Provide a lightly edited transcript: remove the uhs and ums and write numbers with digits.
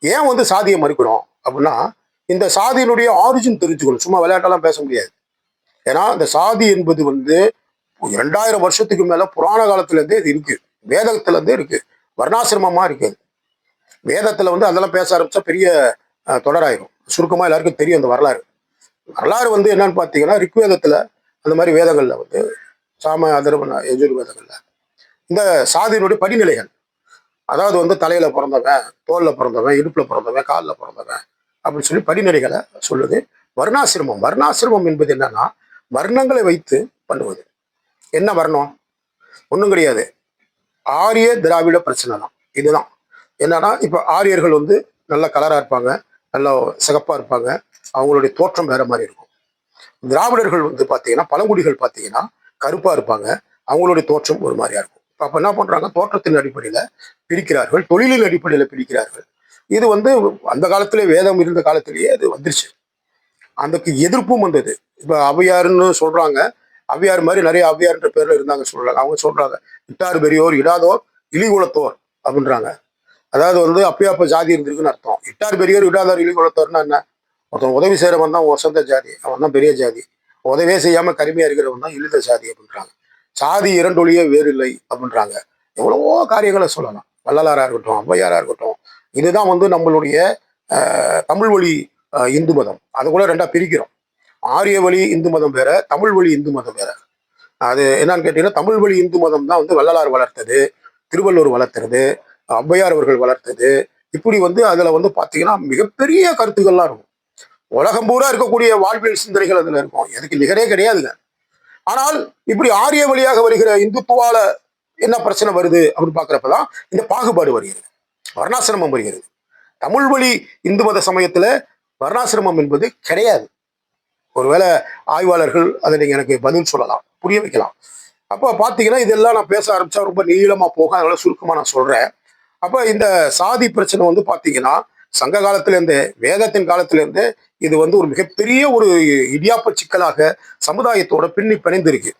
ஏன் வந்து சாதியை மறுக்கிறோம் அப்படின்னா, இந்த சாதியினுடைய ஆரிஜின் தெரிஞ்சுக்கணும். சும்மா விளையாட்டெல்லாம் பேச முடியாது. ஏன்னா இந்த சாதி என்பது வந்து 2000 வருஷத்துக்கு மேல புராண காலத்துல இருந்தே இது இருக்கு. வேதத்துல இருந்தே இருக்கு. வர்ணாசிரமமா இருக்கு. வேதத்துல வந்து அதெல்லாம் பேச ஆரம்பிச்சா பெரிய தொடராயிரும். சுருக்கமா எல்லாருக்கும் தெரியும் அந்த வரலாறு. வரலாறு வந்து என்னன்னு பாத்தீங்கன்னா, ரிக்வேதத்துல அந்த மாதிரி வேதங்கள்ல வந்து சாம அதர்வன எஜுர்வேதங்கள்ல இந்த சாதியினுடைய படிநிலைகள், அதாவது வந்து தலையில பிறந்தவன், தோல்ல பிறந்தவன், இடுப்புல பிறந்தவன், காலில் பிறந்தவன் அப்படின்னு சொல்லி படிநிலைகளை சொல்லுது. வர்ணாசிரமம் வர்ணாசிரமம் என்பது என்னன்னா, வர்ணங்களை வைத்து பண்ணுவது. என்ன வர்ணம்? ஒன்றும் கிடையாது. ஆரிய திராவிட பிரச்சனை தான். இதுதான் என்னன்னா, இப்ப ஆரியர்கள் வந்து நல்ல கலரா இருப்பாங்க, நல்ல சிகப்பா இருப்பாங்க, அவங்களுடைய தோற்றம் வேற மாதிரி இருக்கும். திராவிடர்கள் வந்து பாத்தீங்கன்னா, பழங்குடிகள் பாத்தீங்கன்னா கருப்பா இருப்பாங்க, அவங்களுடைய தோற்றம் ஒரு மாதிரியா இருக்கும். அப்ப என்ன பண்றாங்க, தோற்றத்தின் அடிப்படையில பிரிக்கிறார்கள், தொழிலின் அடிப்படையில பிரிக்கிறார்கள். இது வந்து அந்த காலத்திலே வேதம் இருந்த காலத்திலேயே அது வந்துருச்சு. அதுக்கு எதிர்ப்பும் வந்தது. இப்ப ஔவையாருன்னு சொல்றாங்க. ஔவையார் மாதிரி நிறைய ஔவையார்ன்ற பேர்ல இருந்தாங்க சொல்றாங்க. அவங்க சொல்றாங்க, இட்டார் பெரியோர் இடாதோர் இழிகுலத்தோர் அப்படின்றாங்க. அதாவது வந்து அப்பயாப்ப ஜாதி இருந்திருக்குன்னு அர்த்தம். இட்டார் பெரியோர் இடாதோர் இழிகுலத்தோர்னா என்ன? ஒருத்தன் உதவி செய்யறவன் தான் வசந்த ஜாதி, அவன் தான் பெரிய ஜாதி. உதவியே செய்யாம கருமையா இருக்கிறவன் தான் இழிந்த ஜாதி அப்படின்றாங்க. சாதி இரண்டொழியே வேறு இல்லை அப்படின்றாங்க. எவ்வளவோ காரியங்களை சொல்லலாம். வள்ளலாரா இருக்கட்டும், ஔவையாரா இருக்கட்டும். இதுதான் வந்து நம்மளுடைய தமிழ் வழி இந்து மதம். அதை கூட ரெண்டா பிரிக்கிறோம். ஆரிய வழி இந்து மதம் வேற, தமிழ் வழி இந்து மதம் வேற. அது என்னன்னு கேட்டீங்கன்னா, தமிழ் வழி இந்து மதம் தான் வந்து வள்ளலார் வளர்த்தது, திருவள்ளுவர் வளர்த்தது, ஔவையார் அவர்கள் வளர்த்தது. இப்படி வந்து அதுல வந்து பாத்தீங்கன்னா மிகப்பெரிய கருத்துக்கள்லாம் இருக்கும். உலகம் பூரா இருக்கக்கூடிய வாழ்வியல் சிந்தனைகள் அதுல இருக்கும். எனக்கு நிகரே கிடையாதுங்க. ஆனால் இப்படி ஆரிய வழியாக வருகிற இந்துத்துவால என்ன பிரச்சனை வருது அப்படின்னு பாக்குறப்பதான் இந்த பாகுபாடு வருகிறது, வர்ணாசிரமம் வருகிறது. தமிழ் வழி இந்து மத சமயத்துல வர்ணாசிரமம் என்பது கிடையாது. ஒருவேளை ஆய்வாளர்கள் அதை நீங்க எனக்கு பதில் சொல்லலாம், புரிய வைக்கலாம். அப்ப பாத்தீங்கன்னா இதெல்லாம் நான் பேச ஆரம்பிச்சா ரொம்ப நீளமா போக, அதனால சுருக்கமா நான் சொல்றேன். அப்ப இந்த சாதி பிரச்சனை வந்து பாத்தீங்கன்னா சங்க காலத்துல இருந்து, வேதத்தின் காலத்துல இருந்து இது வந்து ஒரு மிகப்பெரிய ஒரு இடியாப்ப சிக்கலாக சமுதாயத்தோட பின்னி பிணைந்திருக்கு.